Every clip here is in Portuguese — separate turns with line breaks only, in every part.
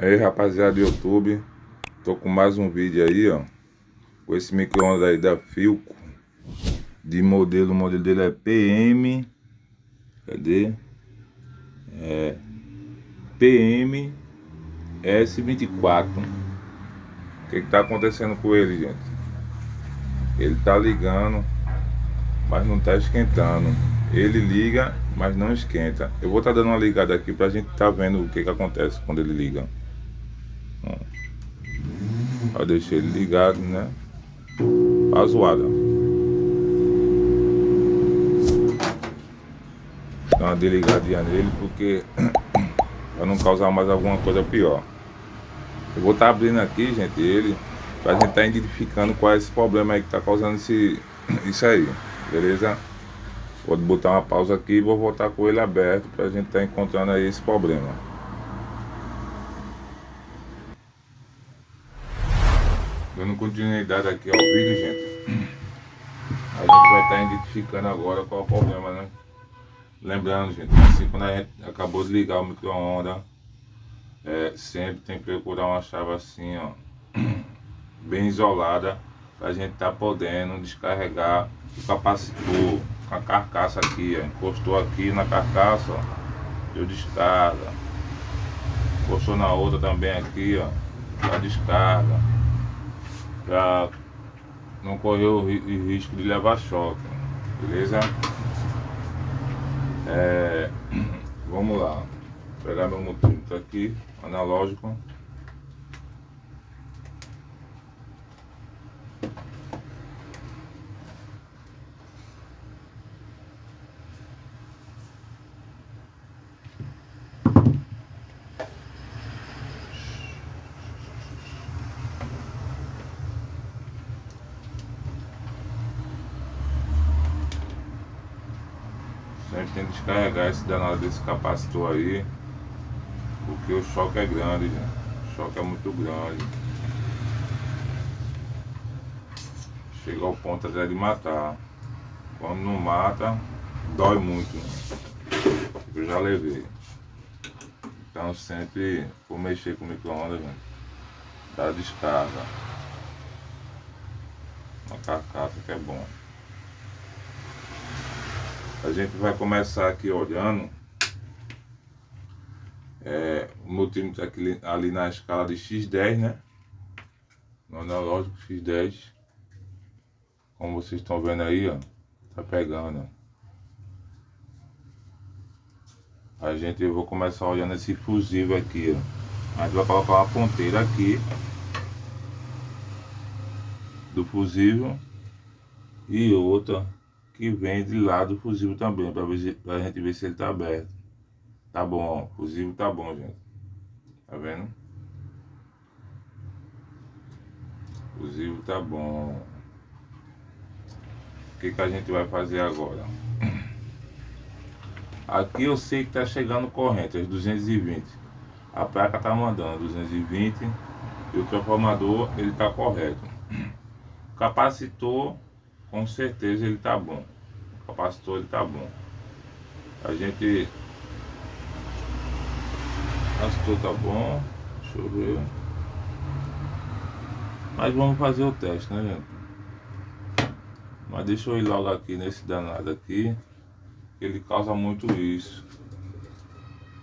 Aí rapaziada do YouTube, tô com mais um vídeo aí, ó, com esse micro-ondas aí da Philco, de modelo, o modelo dele é PM, cadê? PM S24. O que tá acontecendo com ele, gente? Ele tá ligando, mas não tá esquentando. Ele liga, mas não esquenta. Eu vou estar dando uma ligada aqui pra gente tá vendo o que acontece quando ele liga. Eu deixei ele ligado, né? A zoada. Dá uma desligadinha nele porque pra não causar mais alguma coisa pior. Eu vou estar abrindo aqui, gente, ele pra gente estar identificando qual é esse problema aí que tá causando isso aí, beleza? Vou botar uma pausa aqui e vou voltar com ele aberto pra gente estar encontrando aí esse problema. Dando continuidade aqui ao vídeo, gente, a gente vai estar identificando agora qual é o problema, né? Lembrando, gente, assim, quando a gente acabou de ligar o micro-ondas, sempre tem que procurar uma chave assim, ó, bem isolada, pra gente tá podendo descarregar o capacitor com a carcaça aqui, ó. Encostou aqui na carcaça, ó, eu descarga. Encostou na outra também aqui, ó, pra descarga, pra não correr o risco de levar choque, beleza? Vamos lá, vou pegar meu multímetro aqui, analógico. A gente tem que descarregar esse danado desse capacitor aí, porque o choque é grande, gente. O choque é muito grande. Chega ao ponto até de matar. Quando não mata, dói muito, né? Eu já levei. Então sempre vou mexer com o micro-ondas, gente, dá descarga uma carcaça que é bom. A gente vai começar aqui olhando o multímetro aqui, ali na escala de X10, né? No analógico X10. Como vocês estão vendo aí, ó, tá pegando. Eu vou começar olhando esse fusível aqui, ó. A gente vai colocar uma ponteira aqui do fusível e outra que vem de lá do fusível também, pra gente ver se ele tá aberto. Tá bom, ó, o fusível tá bom, gente. Tá vendo? O fusível tá bom. O que a gente vai fazer agora? Aqui eu sei que tá chegando corrente, as 220. A placa tá mandando 220 e o transformador ele tá correto. O capacitor, com certeza ele tá bom. O capacitor ele tá bom. O capacitor tá bom. Deixa eu ver. Mas vamos fazer o teste, né, gente? Mas deixa eu ir logo aqui nesse danado aqui. Ele causa muito isso.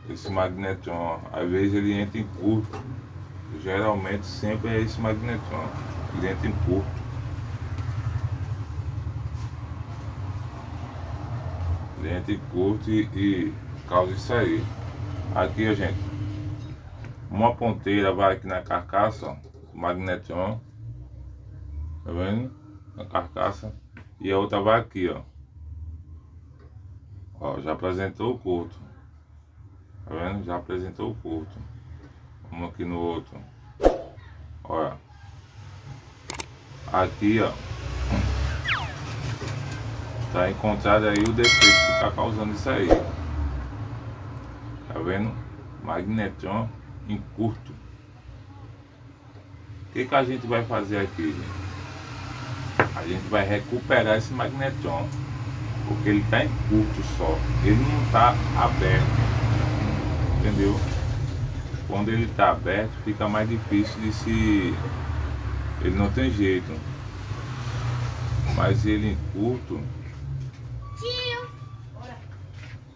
Esse magnetron, às vezes ele entra em curto. Geralmente sempre é esse magnetron. Ele entra em curto. Ele entra em curto e causa isso aí. Aqui, ó, gente, uma ponteira vai aqui na carcaça, ó, o magnetron. Tá vendo? Na carcaça. E a outra vai aqui, ó. Ó, já apresentou o curto. Tá vendo? Já apresentou o curto. Vamos aqui no outro. Olha. Aqui, ó. Tá encontrado aí o defeito que tá causando isso aí. Tá vendo? Magnetron em curto. O que a gente vai fazer aqui, gente? A gente vai recuperar esse magnetron. Porque ele tá em curto só. Ele não tá aberto. Entendeu? quando ele tá aberto fica mais difícil de se... Ele não tem jeito. Mas ele em curto...
Tio!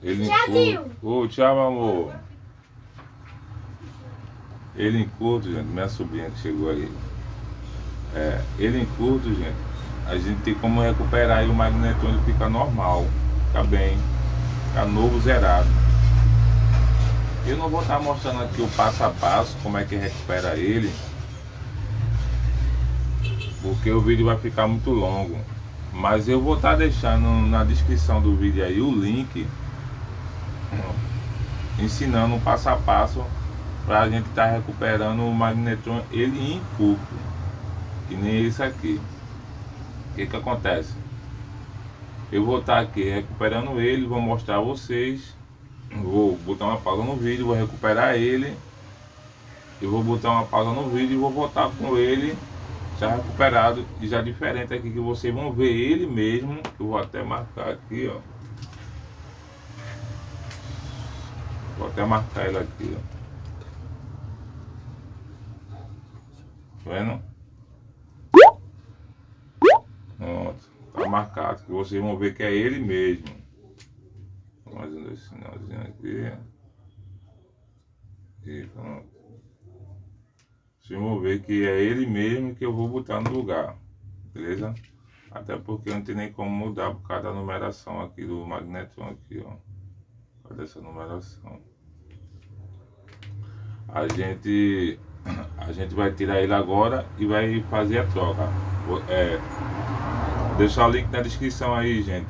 Ele em
Tchau,
curto...
tio!
Ô, tchau, meu amor! Ele em curto, gente, minha sobrinha que chegou aí. Ele em curto, gente, a gente tem como recuperar aí o magnetron, ele fica normal, fica bem, fica novo, zerado. Eu não vou estar mostrando aqui o passo a passo, como é que recupera ele, porque o vídeo vai ficar muito longo. Mas eu vou estar deixando na descrição do vídeo aí o link ensinando o passo a passo para a gente estar recuperando o magnetron ele em curto, que nem esse aqui. O que acontece? Eu vou estar aqui recuperando ele, vou mostrar a vocês, vou botar uma pausa no vídeo, vou recuperar ele, eu vou botar uma pausa no vídeo e vou voltar com ele já recuperado e já diferente aqui, que vocês vão ver ele mesmo. Eu vou até marcar aqui, ó. Vou até marcar ele aqui, ó. Tá vendo? Pronto, tá marcado, que vocês vão ver que é ele mesmo. Mais um sinalzinho aqui. E pronto. Vocês vão ver que é ele mesmo que eu vou botar no lugar, beleza? Até porque não tem nem como mudar por causa da numeração aqui do magnetron aqui, ó. Por causa dessa numeração. A gente vai tirar ele agora e vai fazer a troca. Deixar o link na descrição aí, gente,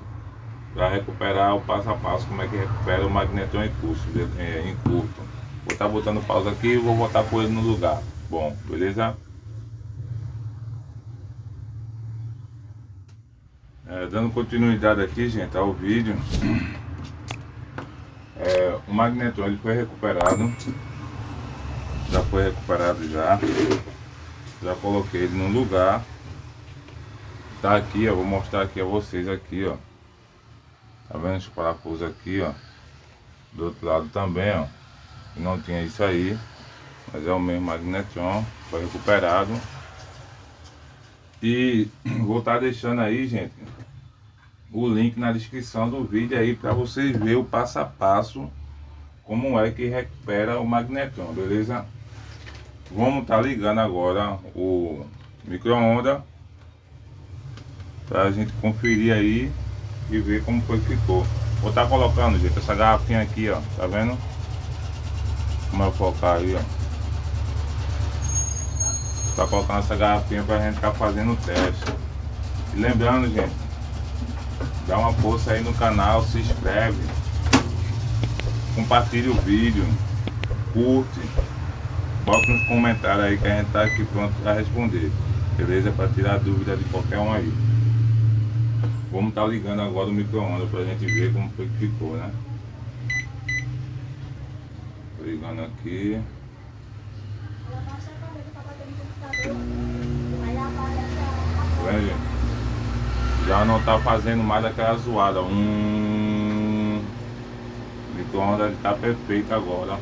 para recuperar o passo a passo, como é que recupera o magnetron em curto. Vou estar botando pausa aqui e vou voltar com ele no lugar. Bom, beleza? Dando continuidade aqui, gente, ao vídeo. O magnetron ele foi recuperado. Já foi recuperado já. Já coloquei ele no lugar. Tá aqui, ó. Vou mostrar aqui a vocês aqui, ó. Tá vendo os parafusos aqui, ó. Do outro lado também, ó. Não tinha isso aí. Mas é o mesmo magnetron. Foi recuperado. E vou estar deixando aí, gente, o link na descrição do vídeo aí para vocês verem o passo a passo como é que recupera o magnetron, beleza? Vamos estar ligando agora o micro-ondas para a gente conferir aí e ver como foi que ficou. Vou estar colocando, gente, essa garrafinha aqui, ó, tá vendo? Como eu focar aí, ó. Tá colocando essa garrafinha pra gente estar fazendo o teste. E lembrando, gente, dá uma força aí no canal, se inscreve, compartilha o vídeo, curte, bota nos comentários aí que a gente tá aqui pronto para responder, beleza? Para tirar dúvida de qualquer um aí. Vamos estar ligando agora o micro-ondas pra gente ver como foi que ficou, né? Tô ligando aqui. Tá vendo, gente? Já não tá fazendo mais aquela zoada. O micro-ondas tá perfeito agora.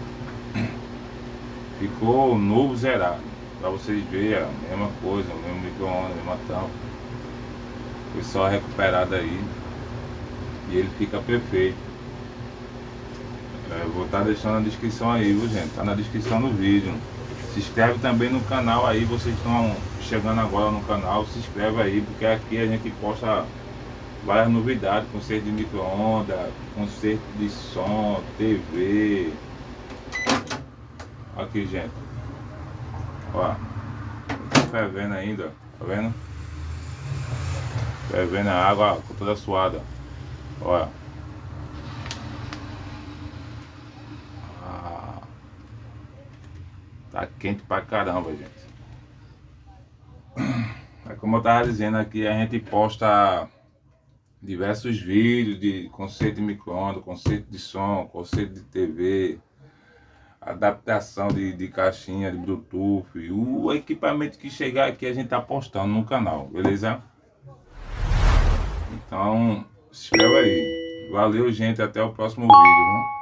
Ficou novo, zerado. Pra vocês verem a mesma coisa, o mesmo micro-ondas, a mesma tampa. Foi só recuperado aí. E ele fica perfeito. Vou estar deixando na descrição aí, viu, gente? Tá na descrição do vídeo. Se inscreve também no canal aí, vocês estão chegando agora no canal, se inscreve aí, porque aqui a gente posta várias novidades, conserto de micro-ondas, conserto de som, TV. Aqui, gente. Ó, tá fervendo ainda, tá vendo? Fervendo a água, ó, toda suada. Olha. Tá quente pra caramba, gente. Como eu tava dizendo aqui, a gente posta diversos vídeos de conserto de micro-ondas, conserto de som, conserto de TV, adaptação de caixinha de Bluetooth, o equipamento que chegar aqui a gente tá postando no canal, beleza? Então, se inscreva aí. Valeu, gente, até o próximo vídeo, né?